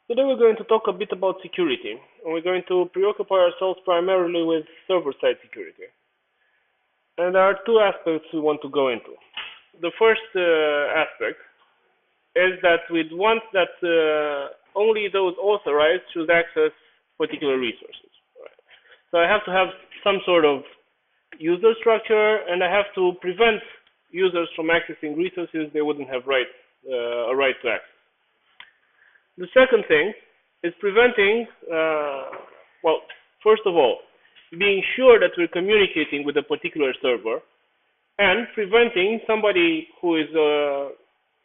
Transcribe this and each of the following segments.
Today we're going to talk a bit about security, and we're going to preoccupy ourselves primarily with server-side security. And there are two aspects we want to go into. The first aspect is that we'd want that only those authorized should access particular resources. Right? So I have to have some sort of user structure, and I have to prevent users from accessing resources they wouldn't have a right to access. The second thing is preventing, first of all, being sure that we're communicating with a particular server and preventing somebody who is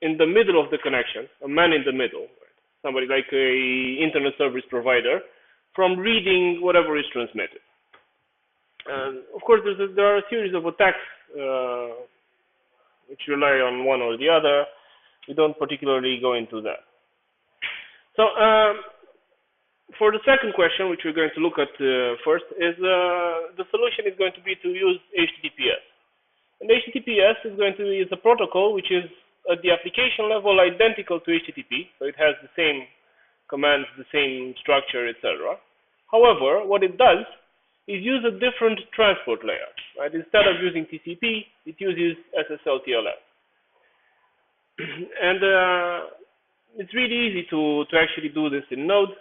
in the middle of the connection, a man in the middle, right? Somebody like a internet service provider, from reading whatever is transmitted. And of course, there are a series of attacks which rely on one or the other. We don't particularly go into that. So, for the second question, which we're going to look at first, is the solution is going to be to use HTTPS. And HTTPS is a protocol which is at the application level identical to HTTP, so it has the same commands, the same structure, etc. However, what it does is use a different transport layer. Right? Instead of using TCP, it uses SSL/TLS. And it's really easy to actually do this in Node.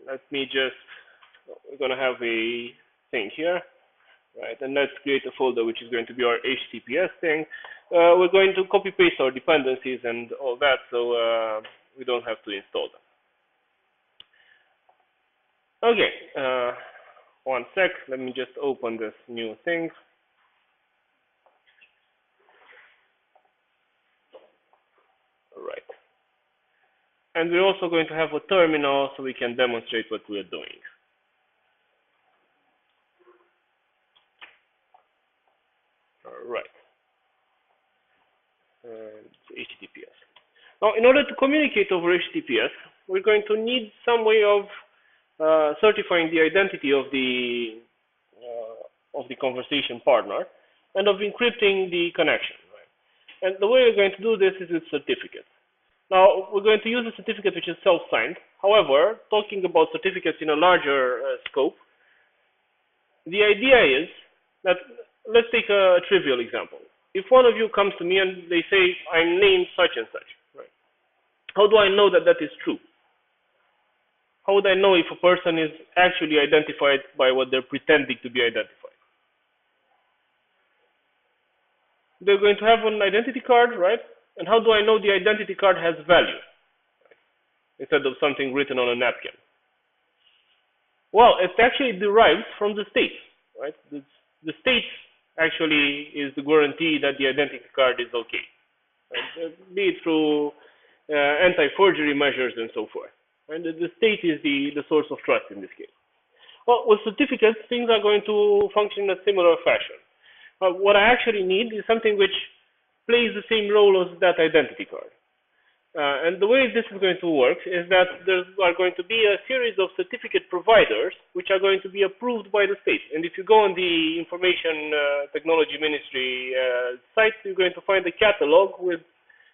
Let me we're going to have a thing here, right? And let's create a folder which is going to be our HTTPS thing. We're going to copy paste our dependencies and all that, so we don't have to install them. Okay, one sec. Let me just open this new thing. All right. And we're also going to have a terminal so we can demonstrate what we're doing. All right. HTTPS. Now, in order to communicate over HTTPS, we're going to need some way of certifying the identity of the conversation partner and of encrypting the connection. Right? And the way we're going to do this is with certificates. Now, we're going to use a certificate which is self-signed. However, talking about certificates in a larger scope, the idea is that, let's take a trivial example. If one of you comes to me and they say, I'm named such and such, right? How do I know that that is true? How would I know if a person is actually identified by what they're pretending to be identified? They're going to have an identity card, right? And how do I know the identity card has value, right? Instead of something written on a napkin? Well, it actually derives from the state, right? The state actually is the guarantee that the identity card is okay, right? Be it through anti-forgery measures and so forth. And the state is the source of trust in this case. Well, with certificates, things are going to function in a similar fashion. What I actually need is something which plays the same role as that identity card. And the way this is going to work is that there are going to be a series of certificate providers which are going to be approved by the state. And if you go on the Information Technology Ministry site, you're going to find a catalog with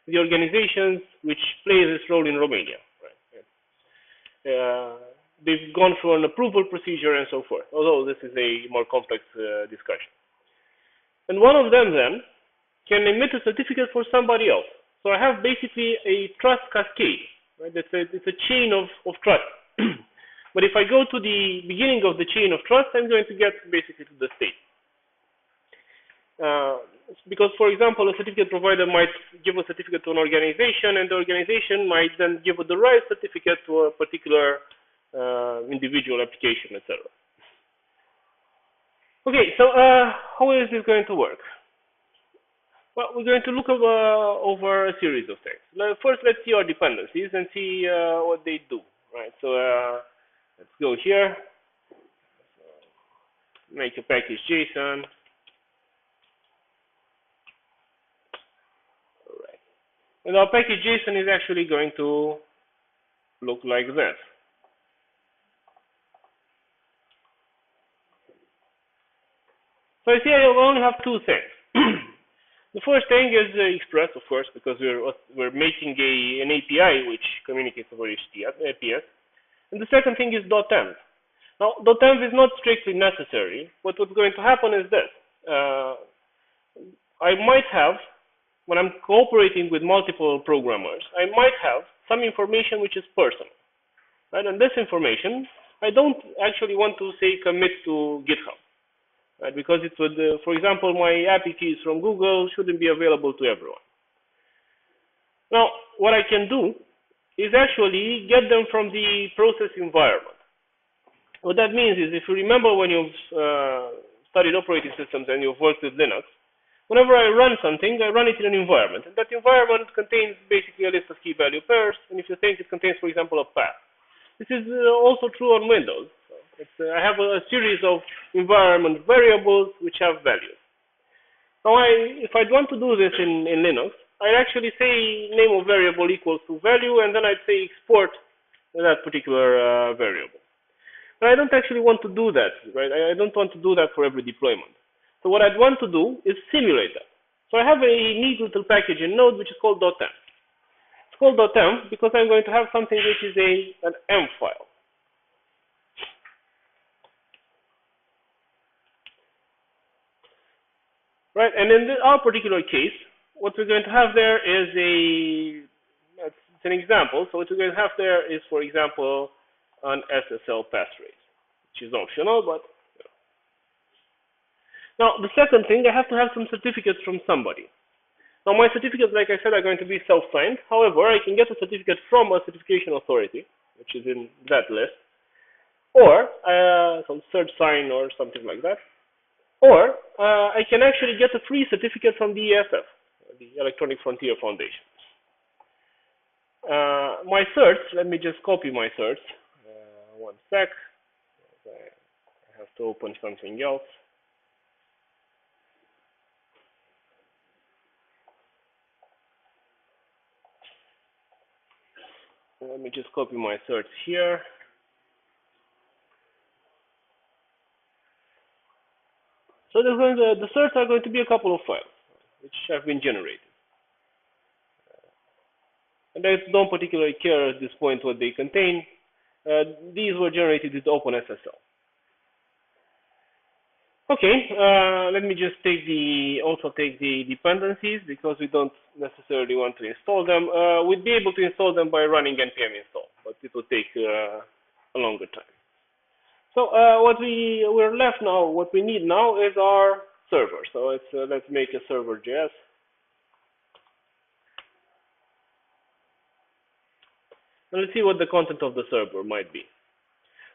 the organizations which play this role in Romania. Right? They've gone through an approval procedure and so forth, although this is a more complex discussion. And one of them then can emit a certificate for somebody else. So I have basically a trust cascade, right? It's a chain of trust. But if I go to the beginning of the chain of trust, I'm going to get basically to the state. Because, for example, a certificate provider might give a certificate to an organization, and the organization might then give the right certificate to a particular individual application, etc. Okay, so how is this going to work? Well, we're going to look over a series of things. First, let's see our dependencies and see what they do. Right. So let's go here. Make a package JSON. All right. And our package JSON is actually going to look like this. So I see I only have two things. The first thing is Express, of course, because we're making an API which communicates over HTTPS. And the second thing is .env. Now, .env is not strictly necessary, but what's going to happen is this. I might have, when I'm cooperating with multiple programmers, I might have some information which is personal. Right? And this information, I don't actually want to, say, commit to GitHub. Right? Because it would, for example, my API keys from Google shouldn't be available to everyone. Now, what I can do is actually get them from the process environment. What that means is, if you remember when you've studied operating systems and you've worked with Linux, whenever I run something, I run it in an environment. And that environment contains basically a list of key value pairs. And if you think it contains, for example, a path. This is also true on Windows. I have a series of environment variables which have values. Now, if I'd want to do this in Linux, I'd actually say name of variable equals to value, and then I'd say export that particular variable. But I don't actually want to do that, right? I don't want to do that for every deployment. So what I'd want to do is simulate that. So I have a neat little package in Node which is called .env. It's called .env because I'm going to have something which is an env file. Right, and in our particular case, what we're going to have there is it's an example. So what we're going to have there is, for example, an SSL pass rate, which is optional, but now the second thing, I have to have some certificates from somebody. Now my certificates, like I said, are going to be self-signed. However, I can get a certificate from a certification authority, which is in that list, or some CertSign or something like that. Or I can actually get a free certificate from the EFF, the Electronic Frontier Foundation. My certs, let me just copy my certs. One sec. I have to open something else. Let me just copy my certs here. So the certs are going to be a couple of files which have been generated. And I don't particularly care at this point what they contain. These were generated with OpenSSL. Okay, let me just also take the dependencies because we don't necessarily want to install them. We'd be able to install them by running npm install, but it will take a longer time. So what we're left now, what we need now is our server. So let's make a server.js. And let's see what the content of the server might be.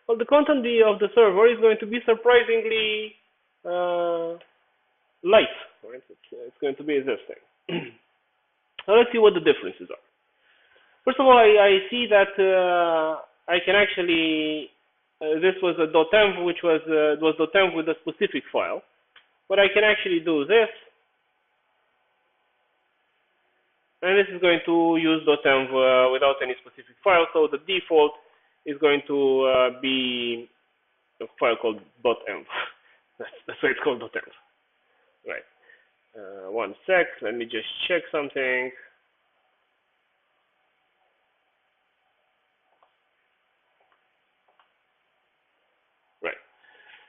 Well, the content of the server is going to be surprisingly light. Right? It's going to be this thing. So let's see what the differences are. First of all, I see that I can actually this was a .env, which was .env with a specific file, but I can actually do this, and this is going to use .env without any specific file. So the default is going to be a file called .env. That's why it's called .env. Right. One sec. Let me just check something.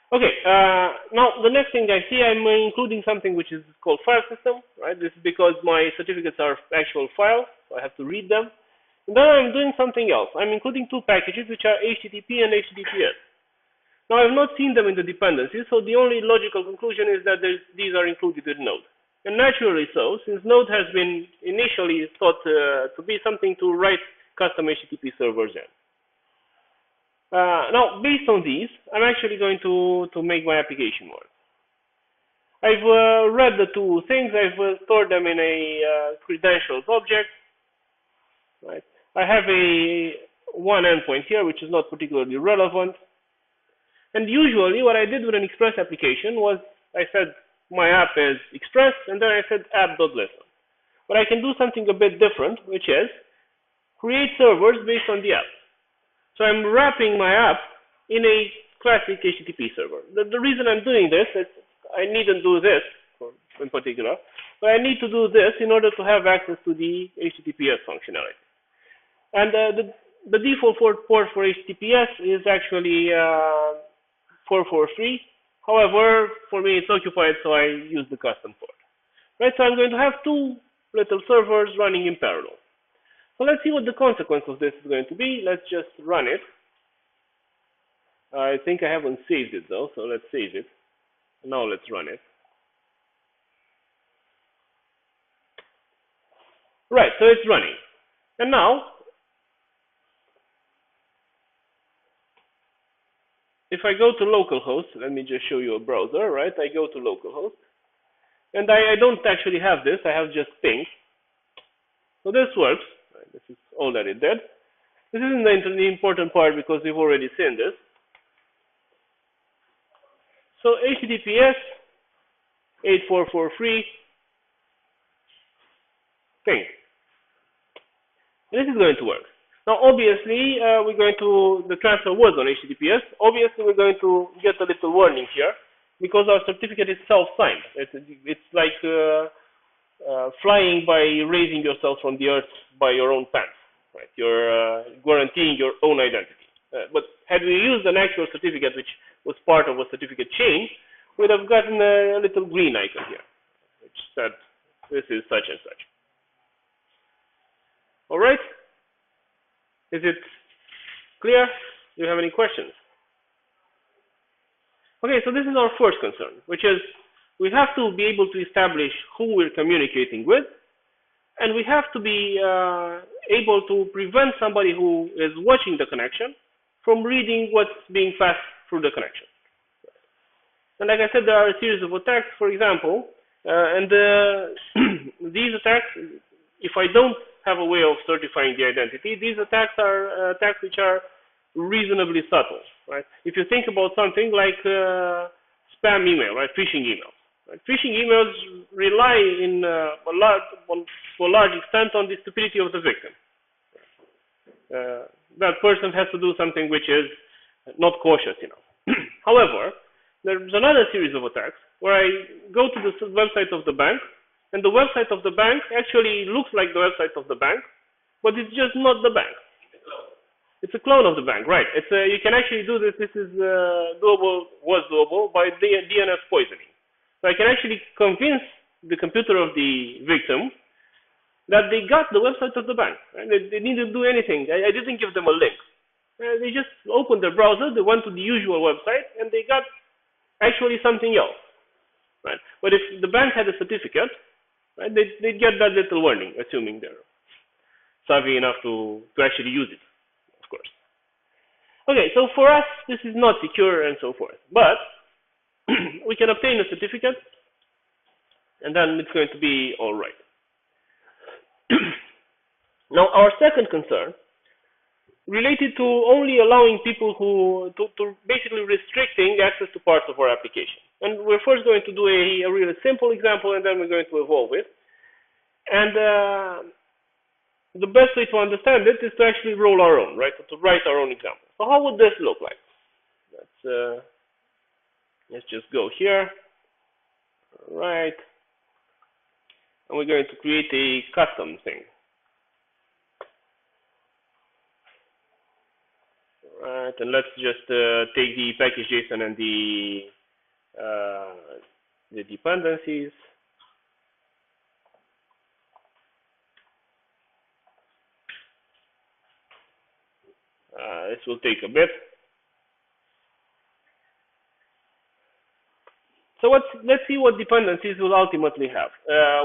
Okay, now the next thing I see, I'm including something which is called file system, right? This is because my certificates are actual files, so I have to read them. And then I'm doing something else. I'm including two packages which are HTTP and HTTPS. Now I've not seen them in the dependencies, so the only logical conclusion is that these are included in Node. And naturally so, since Node has been initially thought to be something to write custom HTTP servers in. Now, based on these, I'm actually going to make my application work. I've read the two things. I've stored them in a credentials object. Right. I have one endpoint here, which is not particularly relevant. And usually, what I did with an Express application was I said my app is Express, and then I said app.listen. But I can do something a bit different, which is create servers based on the app. So I'm wrapping my app in a classic HTTP server. The reason I'm doing this is I needn't do this in particular. But I need to do this in order to have access to the HTTPS functionality. And the default port for HTTPS is actually 443. However, for me it's occupied, so I use the custom port. Right, so I'm going to have two little servers running in parallel. So let's see what the consequence of this is going to be. Let's just run it. I think I haven't saved it though, so let's save it. Now let's run it. Right, so it's running. And now, if I go to localhost, let me just show you a browser, right? I go to localhost. And I don't actually have this, I have just ping. So this works. Right, this is all that it did. This isn't the important part because we've already seen this. So HTTPS 8443 ping. And this is going to work. Now, obviously, the transfer was on HTTPS. Obviously, we're going to get a little warning here because our certificate is self-signed. It's like flying by raising yourself from the earth by your own pants. Right? You're guaranteeing your own identity. But had we used an actual certificate, which was part of a certificate chain, we'd have gotten a little green icon here, which said this is such and such. All right? Is it clear? Do you have any questions? Okay, so this is our first concern, which is we have to be able to establish who we're communicating with, and we have to be able to prevent somebody who is watching the connection from reading what's being passed through the connection. And like I said, there are a series of attacks, for example, and these attacks, if I don't have a way of certifying the identity, these attacks are attacks which are reasonably subtle, right? If you think about something like spam email, right, phishing emails. Right? Phishing emails rely to a large extent on the stupidity of the victim. That person has to do something which is not cautious enough. However, there's another series of attacks where I go to the website of the bank, and the website of the bank actually looks like the website of the bank, but it's just not the bank. It's a clone of the bank, right? You can actually do this. This is was doable by DNS poisoning. So I can actually convince the computer of the victim that they got the website of the bank. Right? They didn't do anything. I didn't give them a link. They just opened their browser, they went to the usual website, and they got actually something else. Right? But if the bank had a certificate, right, they'd get that little warning, assuming they're savvy enough to actually use it, of course. Okay, so for us, this is not secure and so forth. But we can obtain a certificate, and then it's going to be all right. Now, our second concern related to only allowing people to basically restricting access to parts of our application. And we're first going to do a really simple example, and then we're going to evolve it. And the best way to understand it is to actually roll our own, right? To write our own example. So how would this look like? Let's just go here. All right. And we're going to create a custom thing. Right, and let's just take the package.json and the dependencies. This will take a bit. So let's see what dependencies we'll ultimately have.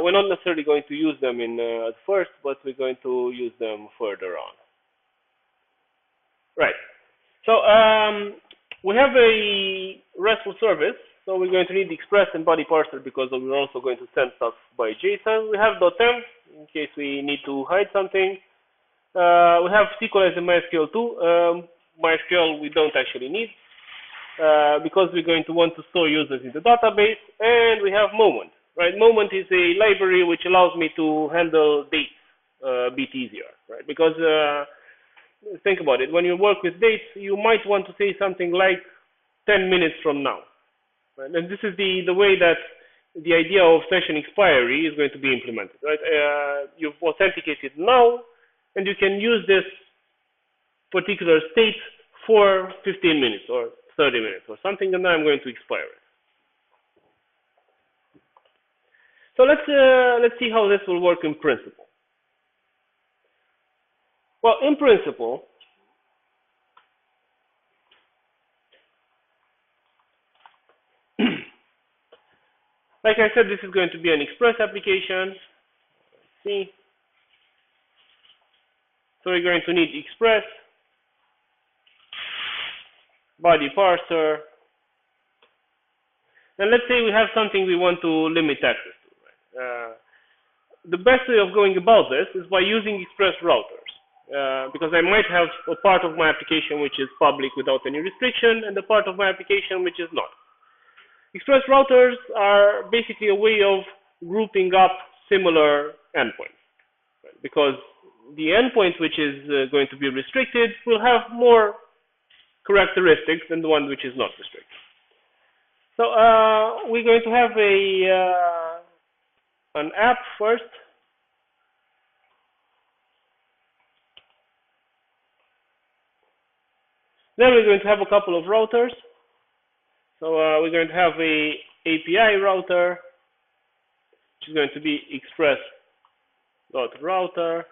We're not necessarily going to use them at first, but we're going to use them further on. Right. So we have a RESTful service, so we're going to need the express and body parser because we're also going to send stuff by JSON. We have .env in case we need to hide something. We have SQLize and MySQL too. MySQL we don't actually need because we're going to want to store users in the database. And we have Moment. Right? Moment is a library which allows me to handle dates a bit easier, right? Because think about it. When you work with dates, you might want to say something like 10 minutes from now. Right? And this is the way that the idea of session expiry is going to be implemented, right? You've authenticated now, and you can use this particular state for 15 minutes or 30 minutes or something, and then I'm going to expire it. So let's see how this will work in principle. Well, in principle, like I said, this is going to be an Express application. Let's see. So we're going to need Express, body parser, and let's say we have something we want to limit access to. Right? The best way of going about this is by using Express routers, because I might have a part of my application which is public without any restriction, and a part of my application which is not. Express routers are basically a way of grouping up similar endpoints, right? Because the endpoint which is going to be restricted will have more characteristics than the one which is not restricted. So we're going to have an app first. Then we're going to have a couple of routers. So we're going to have a API router, which is going to be express.router.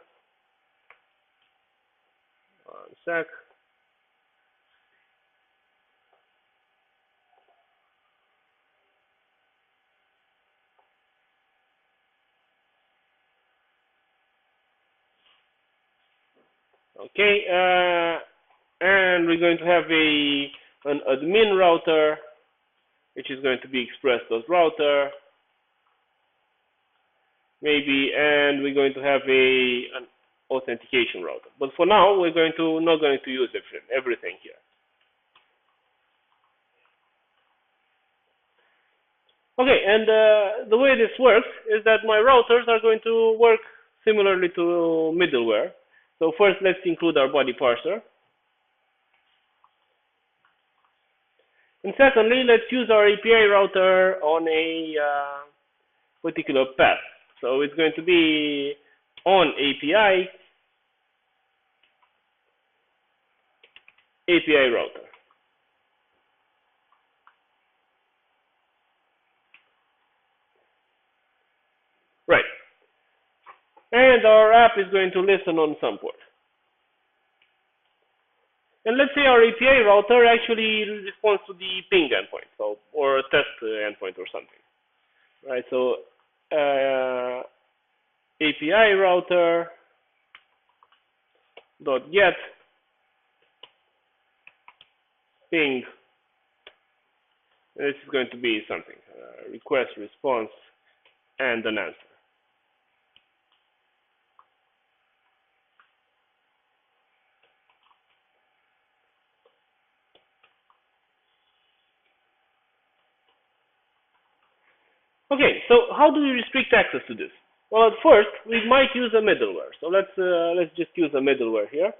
One sec. Okay, and we're going to have an admin router, which is going to be express.router, maybe, and we're going to have an authentication router. But for now, we're not going to use everything here. Okay, and the way this works is that my routers are going to work similarly to middleware. So first, let's include our body parser. And secondly, let's use our API router on a particular path. So it's going to be on API router. Right. And our app is going to listen on some port. And let's say our API router actually responds to the ping endpoint, so, or a test endpoint or something. Right, so API router dot get ping. This is going to be something, request, response, and an answer. Okay, so how do we restrict access to this? Well, at first, we might use a middleware. So let's just use a middleware here.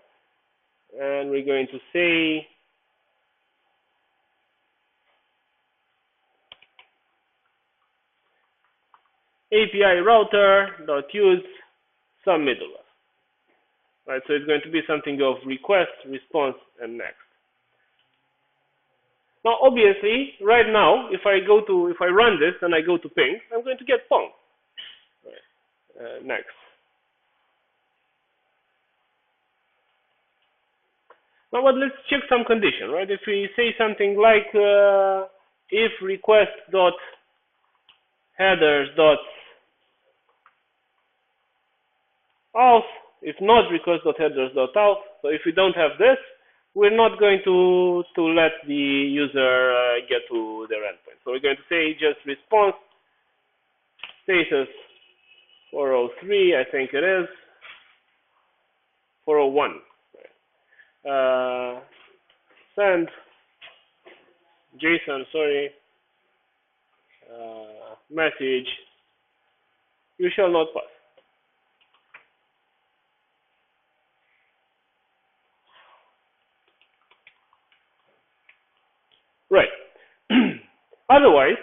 And we're going to say API router.use some middleware. Right, so it's going to be something of request, response, and next. Now, obviously, right now, if I run this and I go to ping, I'm going to get pong. Right. Next. Now, but let's check some condition, right? If we say something like if request dot headers dot auth, if not request dot headers dot auth. So if we don't have this, we're not going to let the user get to their endpoint. So we're going to say just response status 403, I think it is 401. Send JSON, sorry, message, you shall not pass. Right. Otherwise,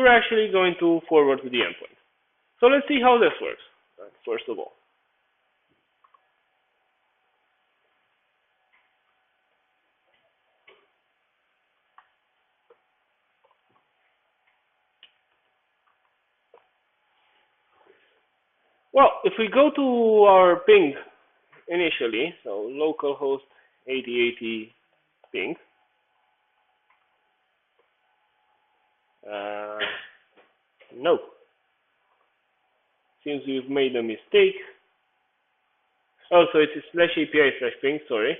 we're actually going to forward to the endpoint. So let's see how this works, first of all. Well, if we go to our ping initially, so localhost 8080 ping, no, seems we've made a mistake. Oh, so it's /API/ping, sorry.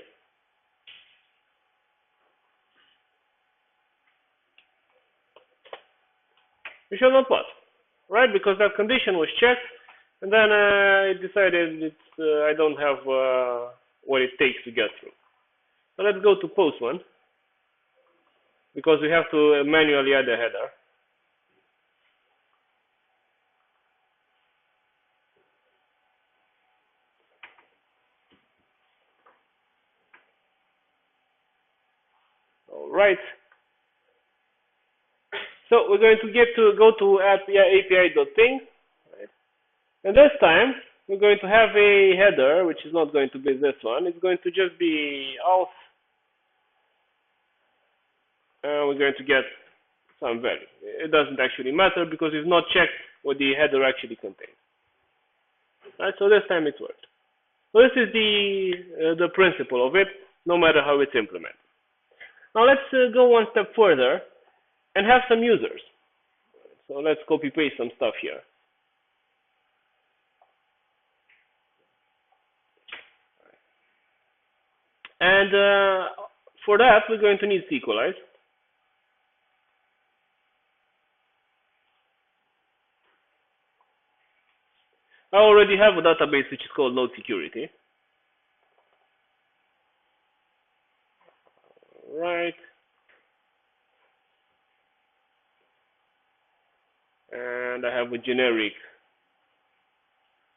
We shall not pass, right? Because that condition was checked, and then it decided I don't have what it takes to get through. So let's go to post one, because we have to manually add a header. All right. So we're going to go to API.ping, right? And this time we're going to have a header, which is not going to be this one. It's going to just be auth. We're going to get some value. It doesn't actually matter because we've not checked what the header actually contains. Right, so this time it worked. So this is the principle of it, no matter how it's implemented. Now let's go one step further and have some users. So let's copy paste some stuff here. And for that, we're going to need Sequelize. I already have a database which is called Node Security. Right. And I have a generic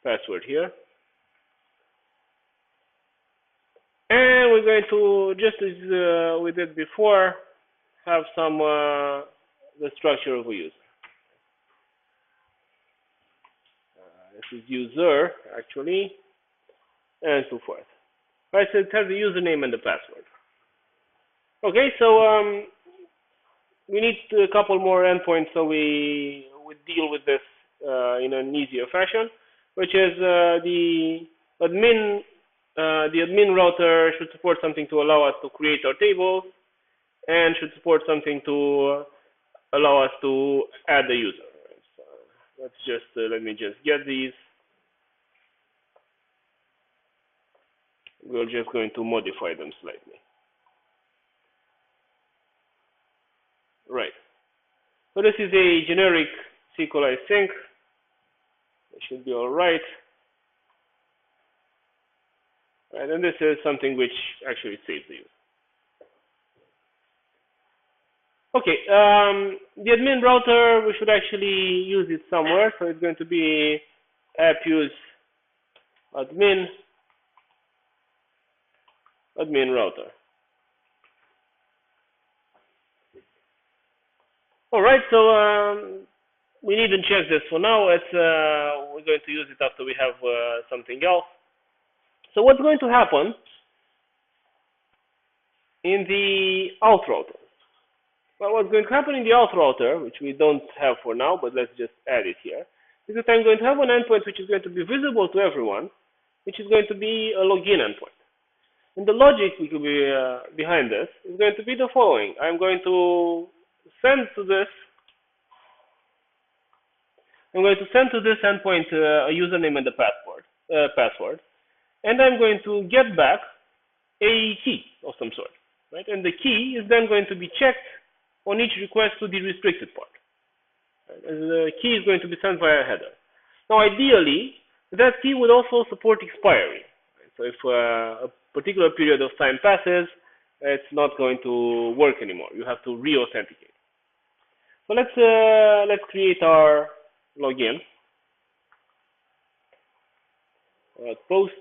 password here. And we're going to, just as we did before, have some the structure of a user. This is user, actually, and so forth. Right, so it has the username and the password. Okay, so we need a couple more endpoints so we deal with this in an easier fashion, which is the admin router should support something to allow us to create our tables, and should support something to allow us to add the user. So let's just let me just get these. We're just going to modify them slightly. Right. So this is a generic SQLite sync. It should be all right. Right, and this is something which actually saves the user. Okay, the admin router, we should actually use it somewhere. So it's going to be app use admin router. All right, so we needn't check this for now. We're going to use it after we have something else. So what's going to happen in the auth router? Well, what's going to happen in the auth router, which we don't have for now, but let's just add it here, is that I'm going to have an endpoint which is going to be visible to everyone, which is going to be a login endpoint. And the logic which will be behind this is going to be the following. I'm going to send to this endpoint a username and a password, and I'm going to get back a key of some sort, right? And the key is then going to be checked on each request to the restricted part. Right? And the key is going to be sent via a header. Now, ideally, that key would also support expiry. Right? So if a particular period of time passes, it's not going to work anymore. You have to re-authenticate. So let's create our login. Post.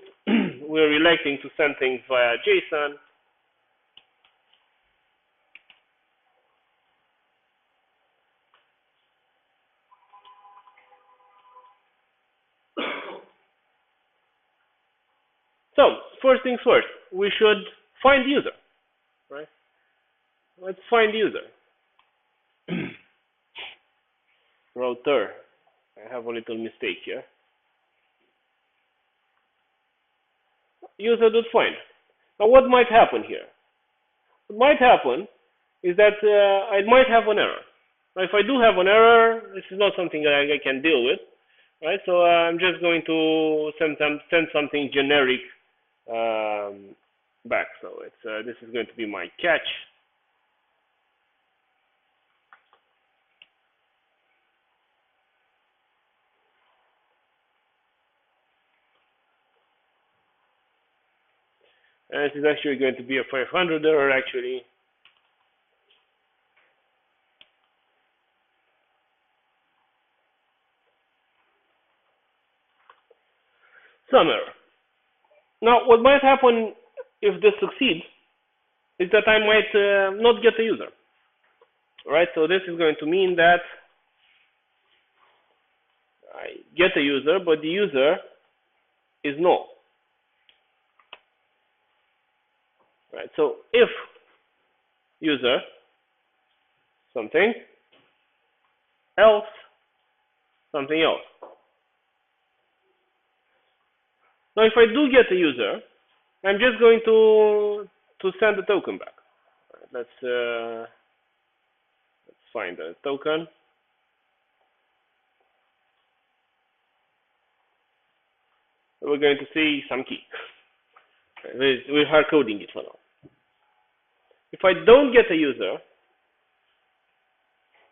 We're electing to send things via JSON. So first things first, we should find user, right? Let's find user. Router. I have a little mistake here. User.find. Now what might happen here? What might happen is that I might have an error. Now, if I do have an error, this is not something that I can deal with, right? So I'm just going to send something generic back. So it's this is going to be my catch. And this is actually going to be a 500 error actually. Some error. Now, what might happen if this succeeds is that I might not get a user. Right? So this is going to mean that I get a user, but the user is null. Right? So if user something else something else. Now, if I do get a user, I'm just going to send the token back. Right, let's find the token. We're going to see some key. We're hard coding it for now. If I don't get a user,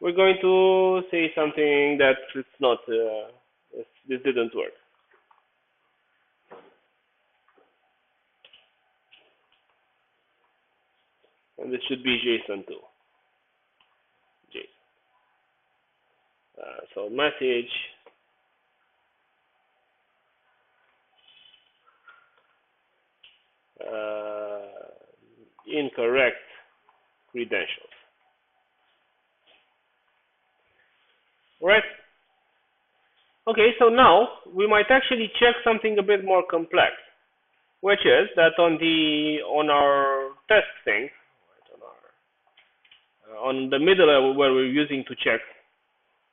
we're going to say something that it's not. This didn't work. And this should be JSON too. JSON. So message incorrect credentials. Right? Okay, so now we might actually check something a bit more complex, which is that on our test thing, on the middle where we're using to check,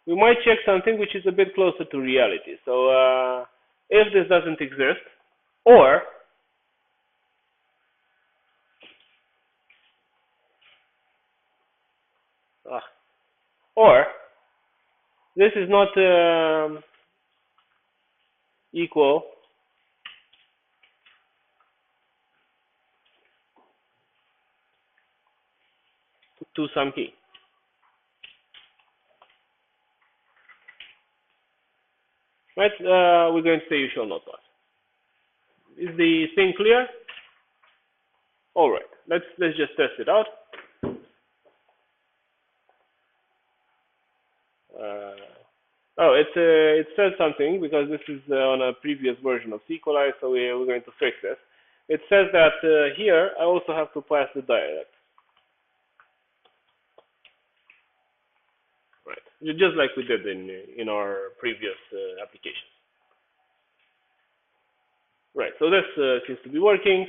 we might check something which is a bit closer to reality. So if this doesn't exist, or this is not equal to some key. Right? We're going to say you shall not pass. Is the thing clear? All right. Let's just test it out. It says something because this is on a previous version of SQLite, so we're going to fix this. It says that here I also have to pass the dialect. Right, just like we did in our previous applications. Right, so this seems to be working.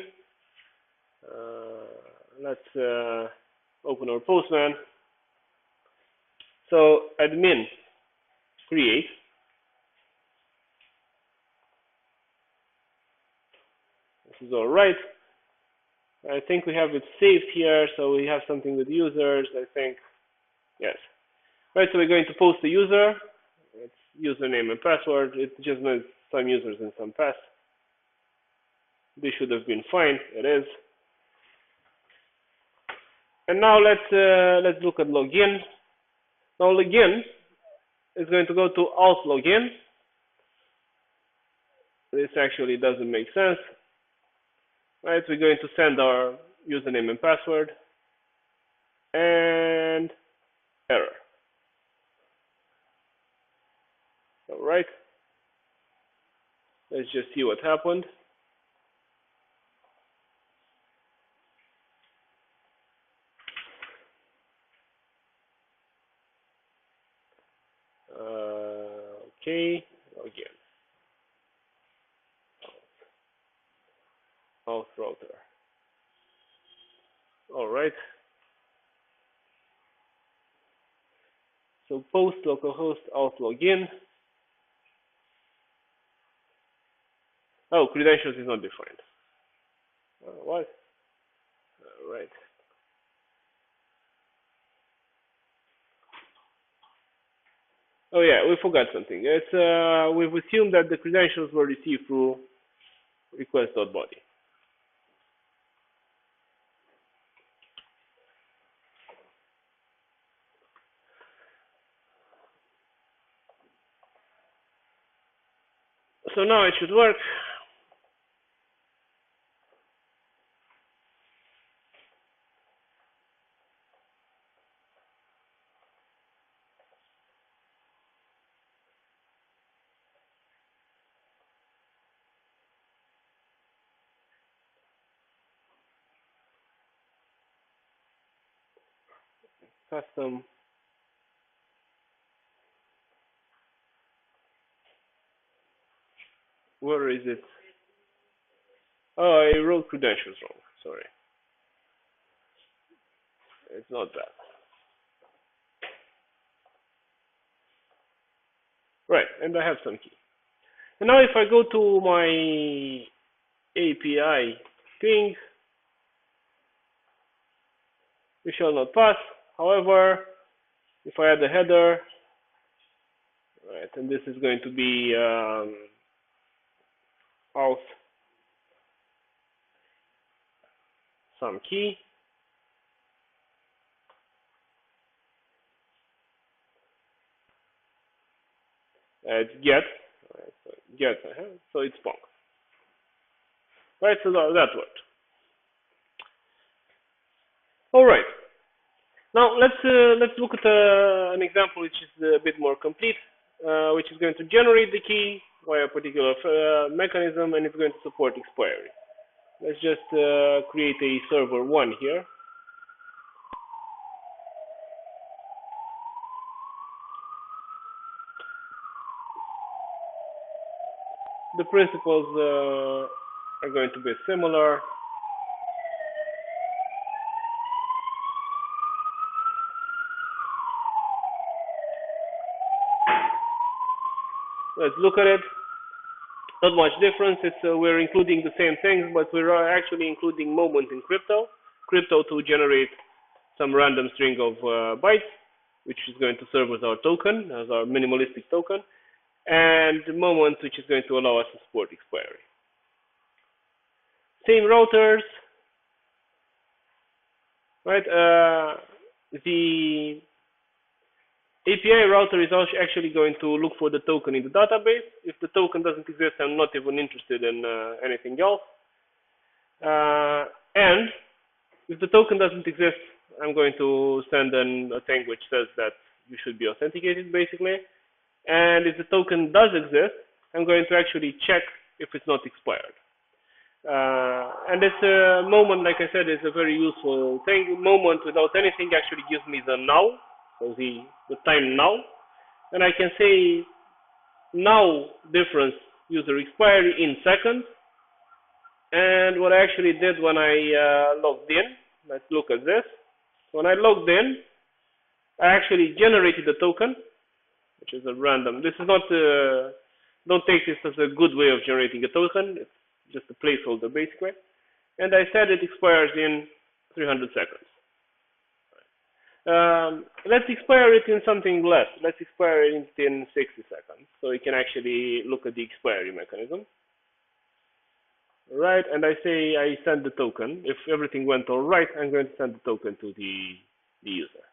Let's open our Postman. So admin create. This is all right. I think we have it saved here, so we have something with users. I think, yes. Right, so we're going to post the user. It's username and password. It just needs some users and some pass. This should have been fine. It is. And now let's look at login. Now login is going to go to alt login. This actually doesn't make sense. Right, we're going to send our username and password and error. All right. Let's just see what happened. Okay, again. auth router. All right. So post localhost auth login. Oh, credentials is not defined. What? All right. Oh yeah, we forgot something. It's we've assumed that the credentials were received through request.body. So now it should work. Custom. Where is it? Oh, I wrote credentials wrong. Sorry. It's not that. Right, and I have some key. And now if I go to my API thing, we shall not pass. However, if I add a header, right, and this is going to be auth some key, it's get, right, so get, so it's Pong. Right, so that worked. All right. Now let's look at an example which is a bit more complete, which is going to generate the key via a particular mechanism, and it's going to support expiry. Let's just create a server 1 here. The principles are going to be similar. Let's look at it. Not much difference. It's we're including the same things, but we're actually including moment in crypto to generate some random string of bytes, which is going to serve as our token, as our minimalistic token, and moment, which is going to allow us to support expiry. Same routers, right? The API router is actually going to look for the token in the database. If the token doesn't exist, I'm not even interested in anything else. And if the token doesn't exist, I'm going to send a thing which says that you should be authenticated, basically. And if the token does exist, I'm going to actually check if it's not expired. And this moment, like I said, is a very useful thing. Moment without anything actually gives me the now, so the time now. And I can say now difference user expiry in seconds. And what I actually did when I logged in, let's look at this. When I logged in, I actually generated a token, which is a random. This is not, don't take this as a good way of generating a token. It's just a placeholder, basically. And I said it expires in 300 seconds. Let's expire it in something less. Let's expire it in 60 seconds. So we can actually look at the expiry mechanism. Right, and I say I send the token. If everything went all right, I'm going to send the token to the user.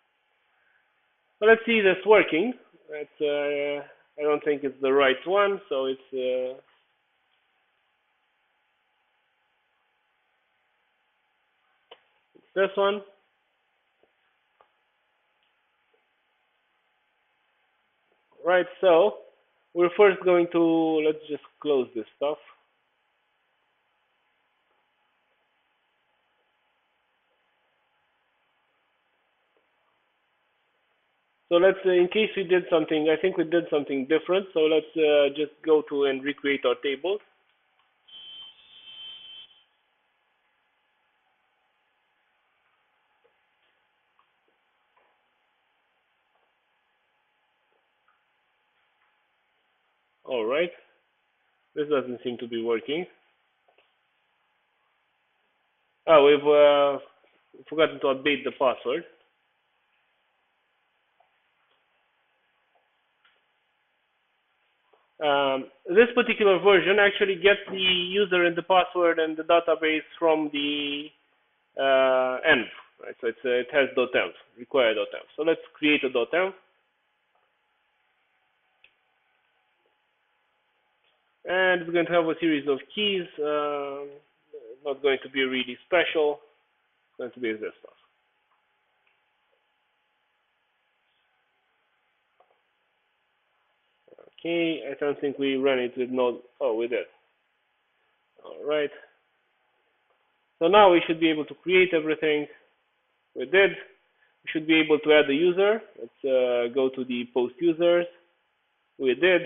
So let's see this working. I don't think it's the right one, so it's this one. Right, so we're first going to, let's just close this stuff. So let's, in case we did something, I think we did something different. So let's just go to and recreate our tables. All right. This doesn't seem to be working. Oh, we've forgotten to update the password. This particular version actually gets the user and the password and the database from the env, right? So it has .env, require .env. So let's create a .env. And it's going to have a series of keys, not going to be really special, it's going to be this stuff. Okay, I don't think we ran it with Node. Oh, we did. All right. So now we should be able to create everything. We did. We should be able to add a user. Let's go to the post users. We did.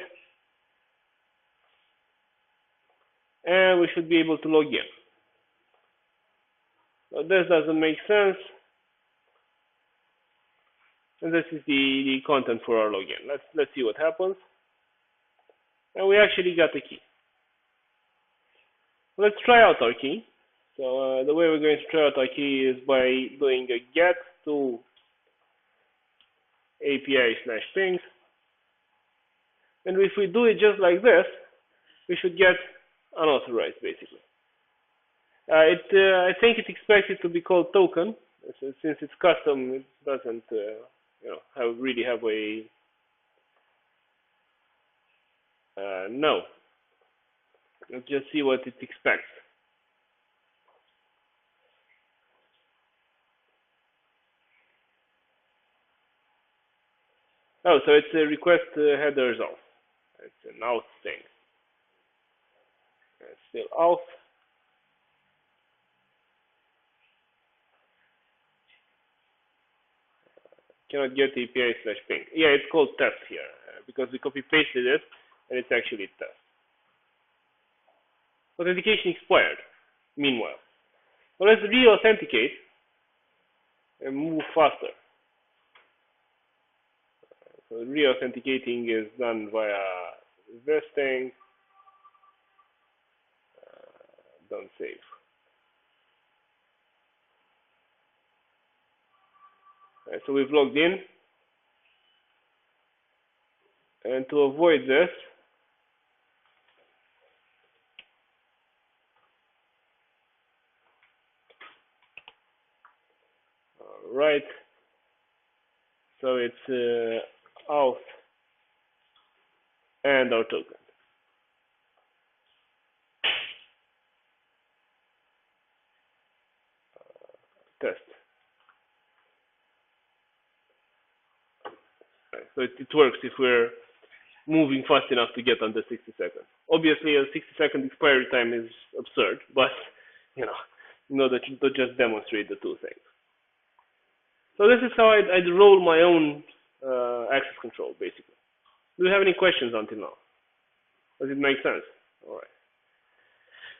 And we should be able to log in. So this doesn't make sense. And this is the content for our login. Let's see what happens. And we actually got the key. Let's try out our key. So the way we're going to try out our key is by doing a get to API/ping. And if we do it just like this, we should get unauthorized, basically. I think it expects it to be called token. Since it's custom, it doesn't really have a no. Let's just see what it expects. Oh, so it's a request headers auth. It's an auth thing. It's still auth. Cannot get API/ping. Yeah, it's called test here because we copy pasted it and it's actually test. Authentication expired. Meanwhile, well, let's re-authenticate and move faster. So re-authenticating is done via this thing. Don't save. Right, so we've logged in, and to avoid this, all right. So it's auth and our token. Test. Right, so it works if we're moving fast enough to get under 60 seconds. Obviously, a 60-second expiry time is absurd, but you know that to just demonstrate the two things. So this is how I'd roll my own access control, basically. Do you have any questions until now? Does it make sense? All right.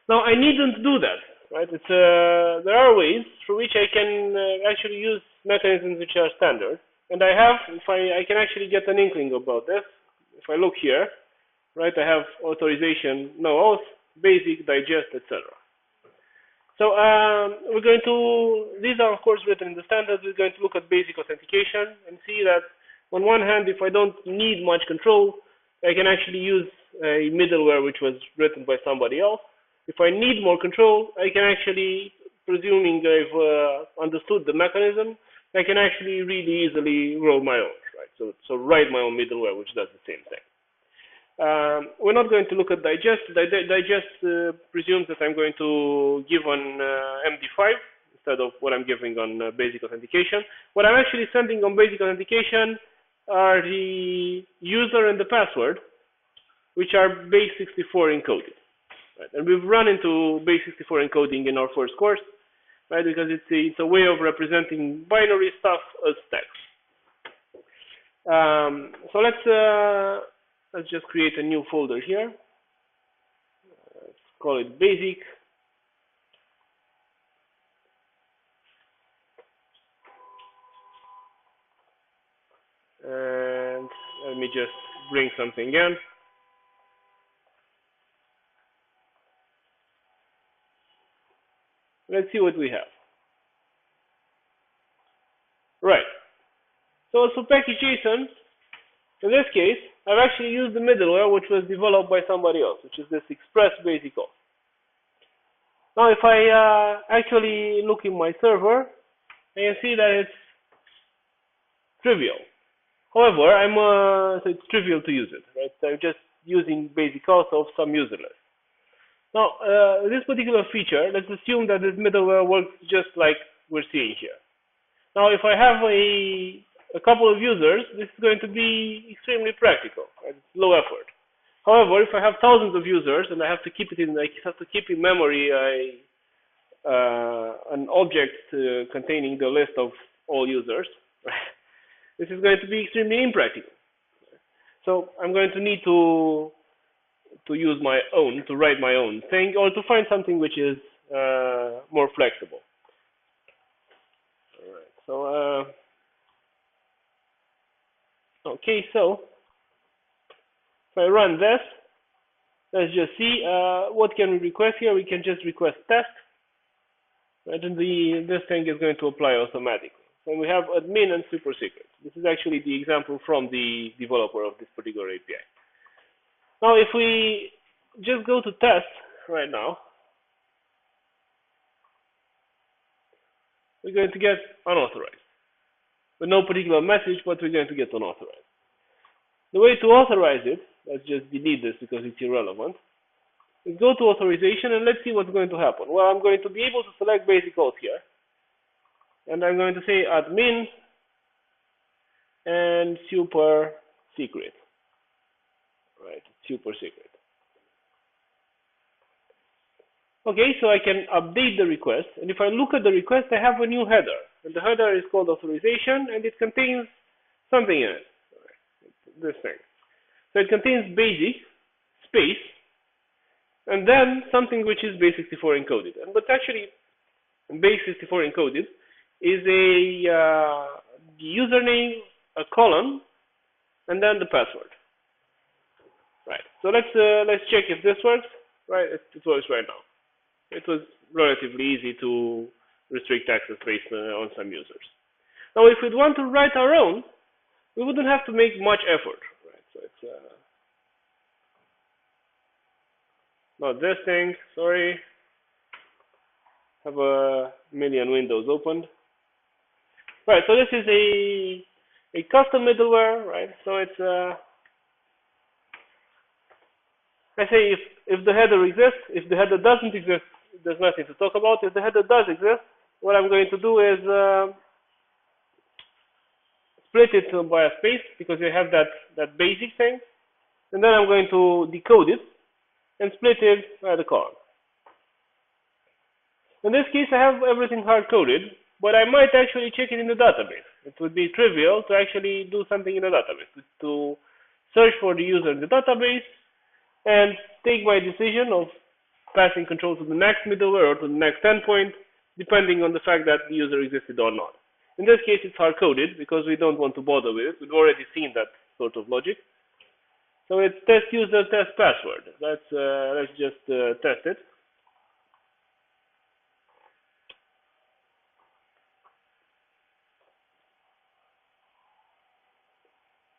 Now I needn't do that, right? There are ways through which I can actually use mechanisms which are standard, and I can actually get an inkling about this. If I look here, right, I have authorization, no auth, basic, digest, etc. So these are of course written in the standards. We're going to look at basic authentication and see that on one hand, if I don't need much control, I can actually use a middleware which was written by somebody else. If I need more control, I can actually, presuming I've understood the mechanism, I can actually really easily roll my own, right? So write my own middleware which does the same thing. We're not going to look at digest. Digest presumes that I'm going to give on MD5 instead of what I'm giving on basic authentication. What I'm actually sending on basic authentication are the user and the password, which are base64 encoded. Right? And we've run into base64 encoding in our first course, right? Because it's a way of representing binary stuff as text. So let's just create a new folder here. Let's call it basic. And let me just bring something in. Let's see what we have. Right. So for package JSON, in this case, I've actually used the middleware which was developed by somebody else, which is this Express Basic Auth. Now, if I actually look in my server, you can see that it's trivial. However, so it's trivial to use it, right? So I'm just using basic auth of some userless. Now, this particular feature, let's assume that this middleware works just like we're seeing here. Now, if I have a couple of users, this is going to be extremely practical, right? It's low effort. However, if I have thousands of users and I have to keep in memory an object containing the list of all users, this is going to be extremely impractical. So I'm going to need to use my own, to write my own thing, or to find something which is more flexible. All right. So okay. So if I run this, let's just see what can we request here. We can just request test, right? And this thing is going to apply automatically. And we have admin and super secret. This is actually the example from the developer of this particular API. Now, if we just go to test right now, we're going to get unauthorized. With no particular message, but we're going to get unauthorized. The way to authorize it, let's just delete this because it's irrelevant, is go to authorization and let's see what's going to happen. Well, I'm going to be able to select basic auth here. And I'm going to say admin and super secret. Right, super secret. Okay, so I can update the request. And if I look at the request, I have a new header. And the header is called authorization, and it contains something in it. This thing. So it contains basic, space, and then something which is base64 encoded. And but actually, base64 encoded is a username, a colon, and then the password. Right. So let's check if this works. Right. It works right now. It was relatively easy to restrict access based on some users. Now, if we'd want to write our own, we wouldn't have to make much effort. Right. So it's not this thing. Sorry. Have a million windows opened. Right, so this is a custom middleware, right? So it's I say if the header exists, if the header doesn't exist, there's nothing to talk about. If the header does exist, what I'm going to do is split it by a space because I have that basic thing, and then I'm going to decode it and split it by the column. In this case, I have everything hard-coded, but I might actually check it in the database. It would be trivial to actually do something in the database, to search for the user in the database and take my decision of passing control to the next middleware or to the next endpoint, depending on the fact that the user existed or not. In this case, it's hard-coded because we don't want to bother with it. We've already seen that sort of logic. So it's test user, test password. Let's just test it.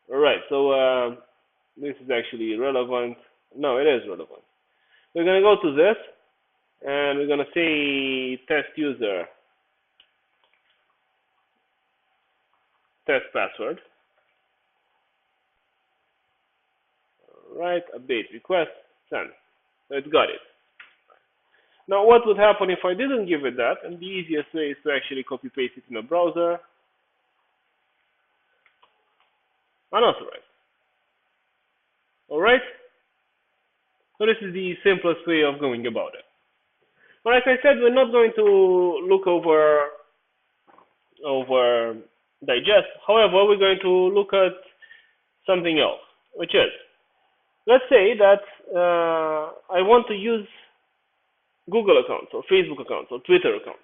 All right, so this is actually relevant. No, it is relevant. We're going to go to this, and we're going to say test user, test password. All right, update request, send. So it's got it. Now, what would happen if I didn't give it that? And the easiest way is to actually copy paste it in a browser. Unauthorized. All right. So this is the simplest way of going about it. But like I said, we're not going to look over digest. However, we're going to look at something else, which is, let's say that I want to use Google accounts or Facebook accounts or Twitter accounts.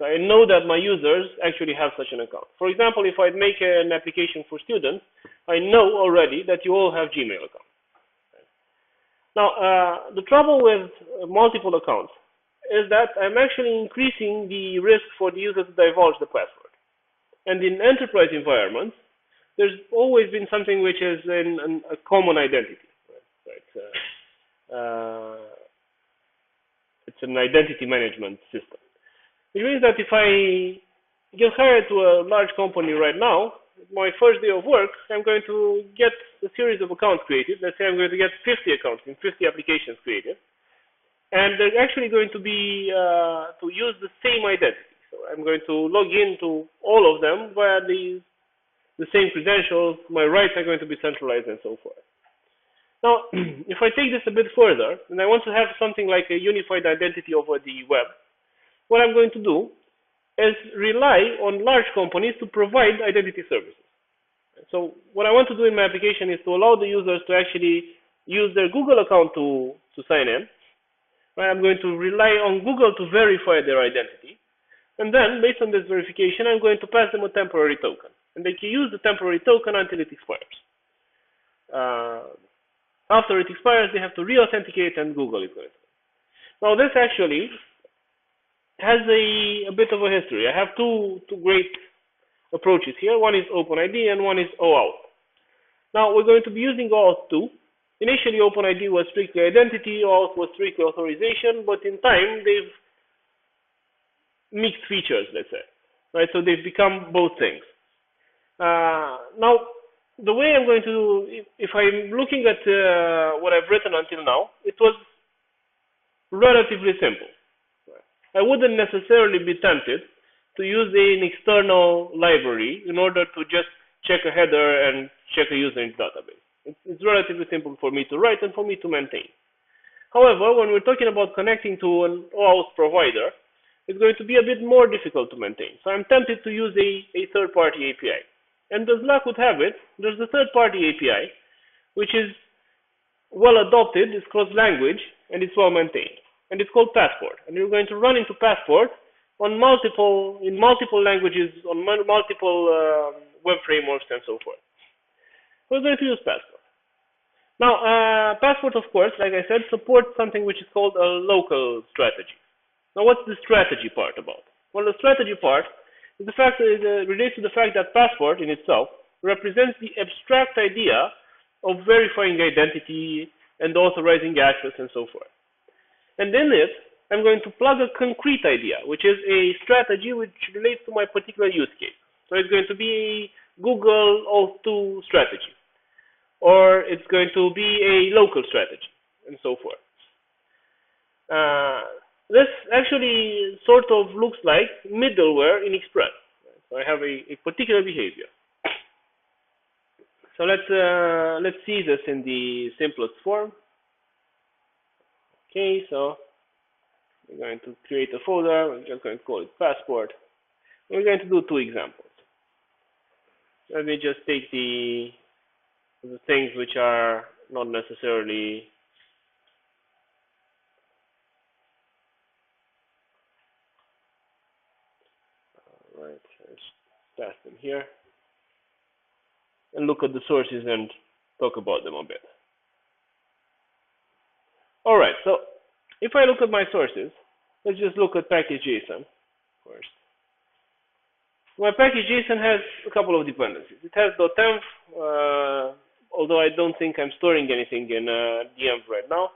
I know that my users actually have such an account. For example, if I make an application for students, I know already that you all have Gmail accounts. Now, the trouble with multiple accounts is that I'm actually increasing the risk for the user to divulge the password. And in enterprise environments, there's always been something which is a common identity. Right? It's an identity management system. Which means that if I get hired to a large company right now, my first day of work, I'm going to get a series of accounts created. Let's say I'm going to get 50 accounts and 50 applications created. And they're actually going to be to use the same identity. So I'm going to log into all of them via the same credentials. My rights are going to be centralized and so forth. Now, if I take this a bit further, and I want to have something like a unified identity over the web, what I'm going to do is rely on large companies to provide identity services. So what I want to do in my application is to allow the users to actually use their Google account to sign in. I'm going to rely on Google to verify their identity. And then, based on this verification, I'm going to pass them a temporary token. And they can use the temporary token until it expires. After it expires, they have to re-authenticate, and Google is going to. Now, this actually has a bit of a history. I have two great approaches here. One is OpenID and one is OAuth. Now, we're going to be using OAuth 2. Initially, OpenID was strictly identity, OAuth was strictly authorization, but in time, they've mixed features, let's say. Right? So they've become both things. Now, the way I'm going to, if I'm looking at what I've written until now, it was relatively simple. I wouldn't necessarily be tempted to use an external library in order to just check a header and check a user in the database. It's relatively simple for me to write and for me to maintain. However, when we're talking about connecting to an OAuth provider, it's going to be a bit more difficult to maintain. So I'm tempted to use a third-party API. And as luck would have it, there's a third-party API, which is well adopted, it's cross-language, and it's well maintained. And it's called Passport. And you're going to run into Passport in multiple languages, on multiple web frameworks, and so forth. We're going to use Passport. Now, Passport, of course, like I said, supports something which is called a local strategy. Now, what's the strategy part about? Well, the strategy part is the fact that it relates to the fact that Passport in itself represents the abstract idea of verifying identity and authorizing access and so forth. And in it, I'm going to plug a concrete idea, which is a strategy which relates to my particular use case. So it's going to be a Google OAuth 2 strategy, or it's going to be a local strategy, and so forth. This actually sort of looks like middleware in Express. So I have a particular behavior. So let's see this in the simplest form. Okay, so we're going to create a folder. We're just going to call it Passport. We're going to do two examples. Let me just take the things which are not necessarily right. Let's paste them here and look at the sources and talk about them a bit. All right, so if I look at my sources, let's just look at package.json first. My package.json has a couple of dependencies. It has .env, although I don't think I'm storing anything in .env right now.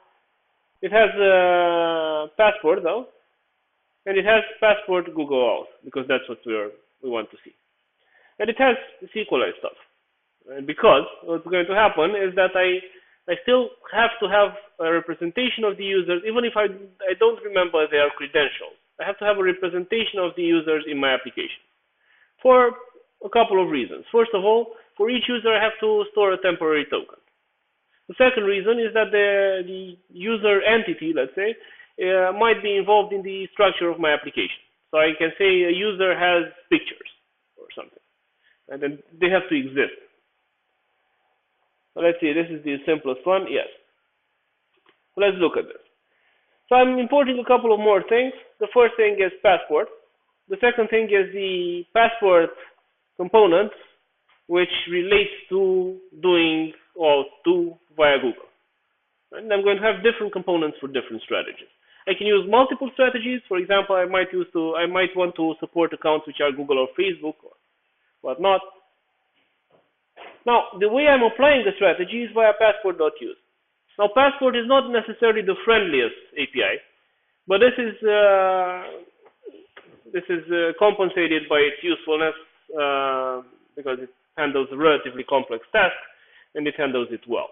It has Passport though, and it has Passport Google OAuth because that's what we want to see. And it has SQLite stuff. And because what's going to happen is that I still have to have a representation of the users, even if I don't remember their credentials. I have to have a representation of the users in my application for a couple of reasons. First of all, for each user, I have to store a temporary token. The second reason is that the user entity, let's say, might be involved in the structure of my application. So I can say a user has pictures or something, and then they have to exist. So let's see, this is the simplest one. Yes. So let's look at this. So I'm importing a couple of more things. The first thing is Passport. The second thing is the Passport component, which relates to doing OAuth 2 via Google. And I'm going to have different components for different strategies. I can use multiple strategies. For example, I might want to support accounts which are Google or Facebook or whatnot. Now, the way I'm applying the strategy is via passport.use. Now, Passport is not necessarily the friendliest API, but this is compensated by its usefulness because it handles a relatively complex task and it handles it well.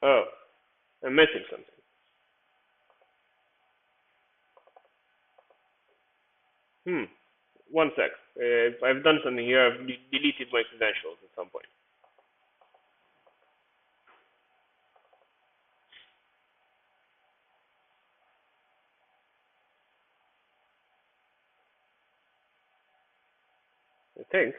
Oh, I'm missing something. One sec. I've done something here. I've deleted my credentials at some point. I think.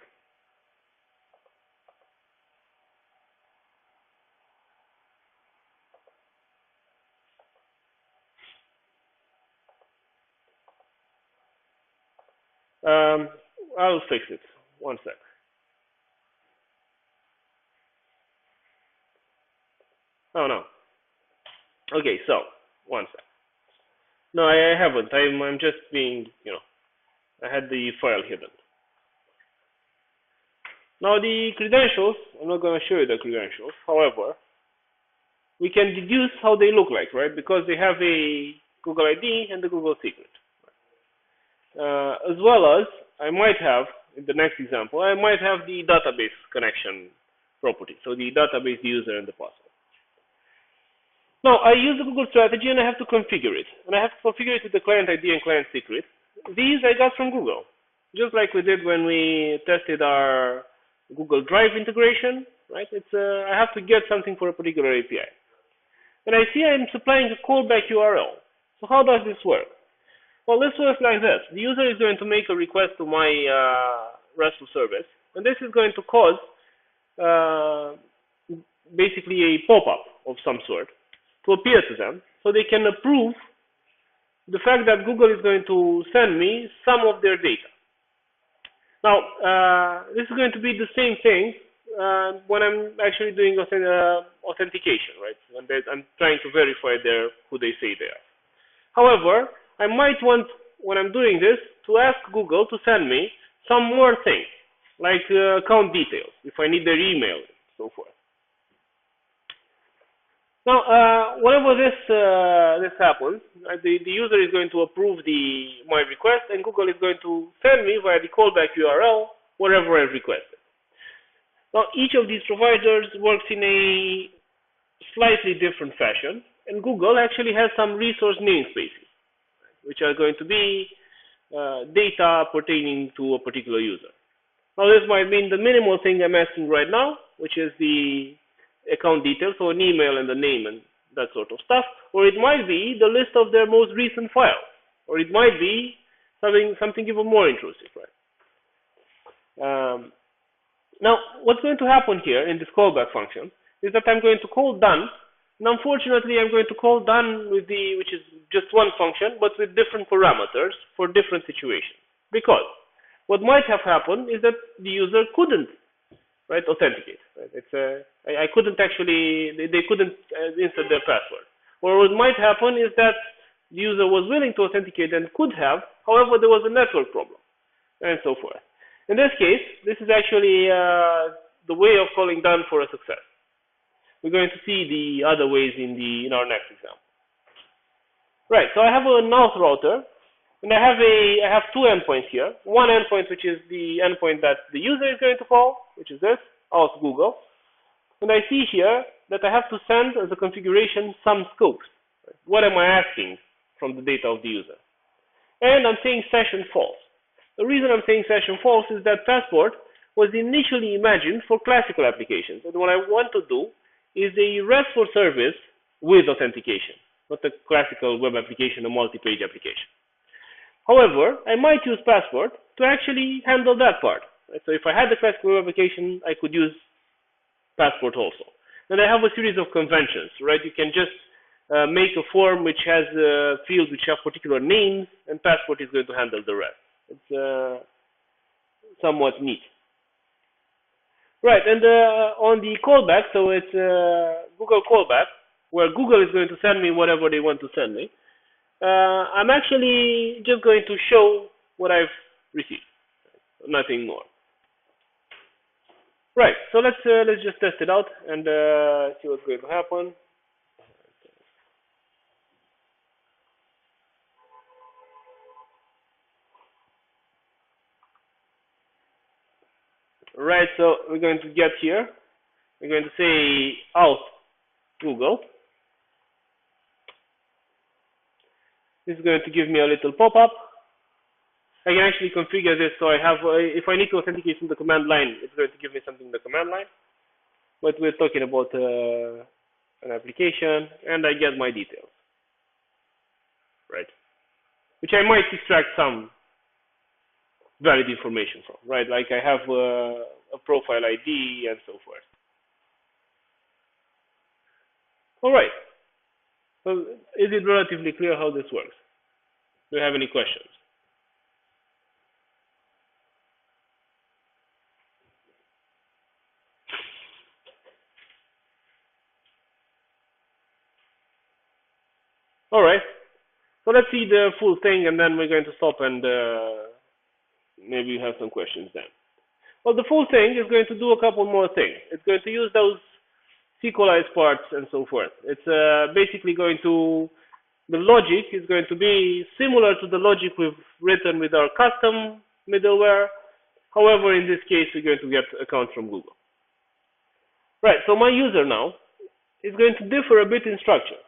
I'll fix it. One sec. Oh no. Okay, so one sec. No, I haven't. I'm just being, I had the file hidden. Now the credentials, I'm not going to show you the credentials. However, we can deduce how they look like, right? Because they have a Google ID and the Google secret. As well as, I might have, in the next example, I might have the database connection property. So the database, the user, and the password. Now, I use the Google strategy and I have to configure it. And I have to configure it with the client ID and client secret. These I got from Google. Just like we did when we tested our Google Drive integration, right? I have to get something for a particular API. And I see I'm supplying a callback URL. So how does this work? Well, this works like this. The user is going to make a request to my RESTful service, and this is going to cause basically a pop-up of some sort to appear to them, so they can approve the fact that Google is going to send me some of their data. Now, this is going to be the same thing when I'm actually doing authentication, right? When I'm trying to verify who they say they are. However, I might want, when I'm doing this, to ask Google to send me some more things, like account details, if I need their email, and so forth. Now, whenever this happens, the user is going to approve my request, and Google is going to send me via the callback URL whatever I've requested. Now, each of these providers works in a slightly different fashion, and Google actually has some resource namespaces, which are going to be data pertaining to a particular user. Now, this might mean the minimal thing I'm asking right now, which is the account details, so an email and the name and that sort of stuff, or it might be the list of their most recent files, or it might be something even more intrusive, right? Now, what's going to happen here in this callback function is that I'm going to call done, and unfortunately, I'm going to call done which is just one function, but with different parameters for different situations. Because what might have happened is that the user couldn't, right, authenticate. Right? I couldn't actually, they couldn't insert their password. Or what might happen is that the user was willing to authenticate and could have, however, there was a network problem, and so forth. In this case, this is actually the way of calling done for a success. We're going to see the other ways in our next example. Right, so I have an auth router, and I have two endpoints here. One endpoint, which is the endpoint that the user is going to call, which is this, auth Google. And I see here that I have to send as a configuration some scopes. What am I asking from the data of the user? And I'm saying session false. The reason I'm saying session false is that Passport was initially imagined for classical applications. And what I want to do is a RESTful service with authentication, not a classical web application, a multi-page application. However, I might use Passport to actually handle that part. Right? So if I had the classical web application, I could use Passport also. Then I have a series of conventions, right? You can just make a form which has fields which have particular names, and Passport is going to handle the rest. It's somewhat neat. Right, and on the callback, so it's Google callback, where Google is going to send me whatever they want to send me. I'm actually just going to show what I've received, nothing more. Right, so let's just test it out and see what's going to happen. Right, so we're going to get here. We're going to say out Google. This is going to give me a little pop-up. I can actually configure this so I have, if I need to authenticate from the command line, it's going to give me something in the command line. But we're talking about an application, and I get my details, right? Which I might extract some valid information from, right? Like I have a profile ID and so forth. All right. So is it relatively clear how this works? Do you have any questions? All right. So let's see the full thing, and then we're going to stop and maybe you have some questions then. Well, the full thing is going to do a couple more things. It's going to use those SQLized parts and so forth. It's basically going to, the logic is going to be similar to the logic we've written with our custom middleware. However, in this case, we're going to get accounts from Google. Right, so my user now is going to differ a bit in structure.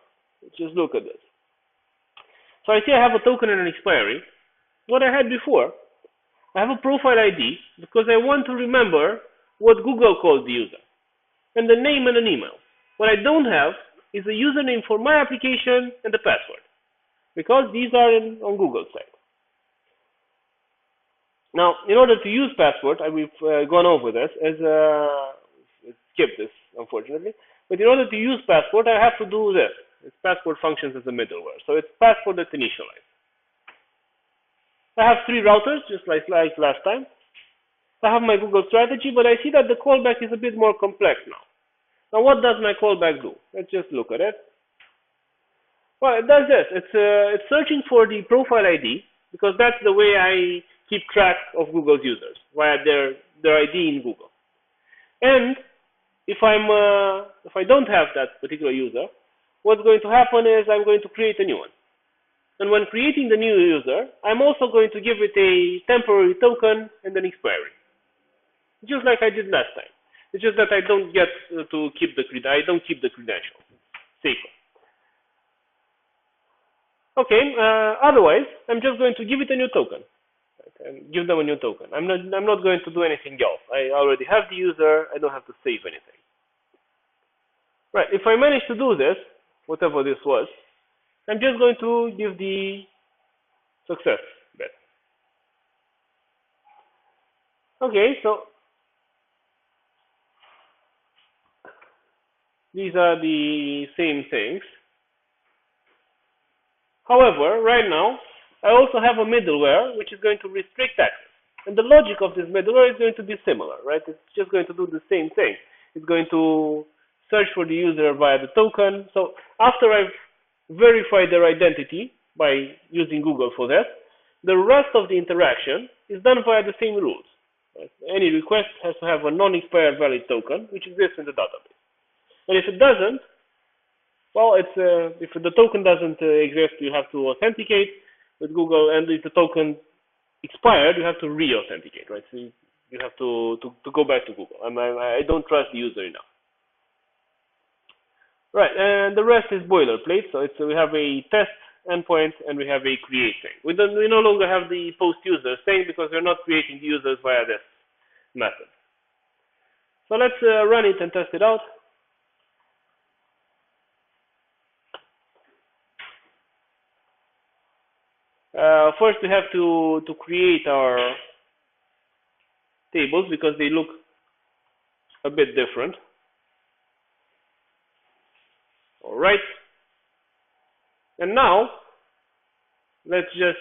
Let's just look at this. So I see I have a token and an expiry. What I had before, I have a profile ID because I want to remember what Google calls the user, and the name and an email. What I don't have is a username for my application and the password, because these are on Google's side. Now, in order to use password, we've gone over this, skipped this, unfortunately, but in order to use password, I have to do this. It's password functions as a middleware. So it's password that's initialized. I have 3 routers, just like last time. I have my Google strategy, but I see that the callback is a bit more complex now. Now, what does my callback do? Let's just look at it. Well, it does this. It's searching for the profile ID, because that's the way I keep track of Google's users, via their ID in Google. And if I don't have that particular user, what's going to happen is I'm going to create a new one. And when creating the new user, I'm also going to give it a temporary token and an expiry, just like I did last time. It's just that I don't get to keep the credential. Safer. Okay. Otherwise, I'm just going to give it a new token. And give them a new token. I'm not going to do anything else. I already have the user. I don't have to save anything. Right. If I manage to do this, whatever this was, I'm just going to give the success bit. Okay, so these are the same things. However, right now, I also have a middleware which is going to restrict access. And the logic of this middleware is going to be similar, right? It's just going to do the same thing. It's going to search for the user via the token. So after I've verified their identity by using Google for that, the rest of the interaction is done via the same rules. Right? Any request has to have a non-expired valid token, which exists in the database. And if it doesn't, well, if the token doesn't exist, you have to authenticate with Google, and if the token expired, you have to re-authenticate, right? So you have to go back to Google. I don't trust the user enough. Right, and the rest is boilerplate. So we have a test endpoint and we have a create thing. We no longer have the post user thing because we're not creating the users via this method. So let's run it and test it out. First, we have to create our tables because they look a bit different. All right. And now, let's just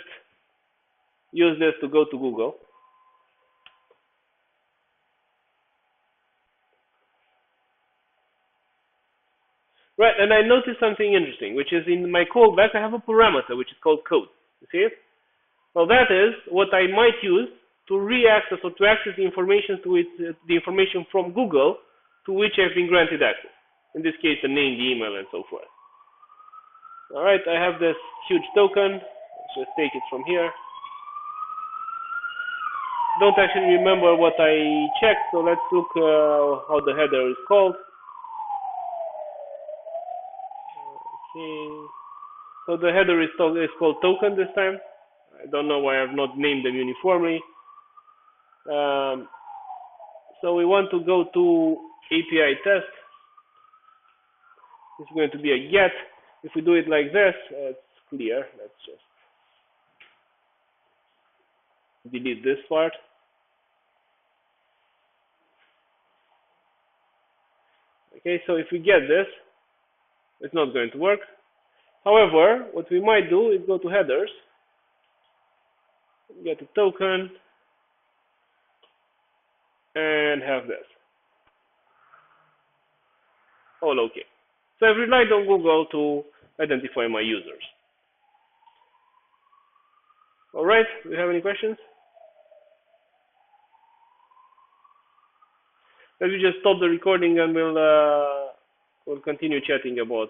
use this to go to Google. Right, and I noticed something interesting, which is in my callback I have a parameter which is called code. You see it? Well, that is what I might use to re-access or to access the information to it, the information from Google to which I've been granted access. In this case, the name, the email, and so forth. All right, I have this huge token. Let's just take it from here. Don't actually remember what I checked, so let's look how the header is called. Okay. So the header is called token this time. I don't know why I've not named them uniformly. So we want to go to API test. It's going to be a get. If we do it like this, it's clear. Let's just delete this part. Okay, so if we get this, it's not going to work. However, what we might do is go to headers, get a token, and have this. All okay. So I've relied on Google to identify my users. All right, do you have any questions? Let me just stop the recording and we'll continue chatting about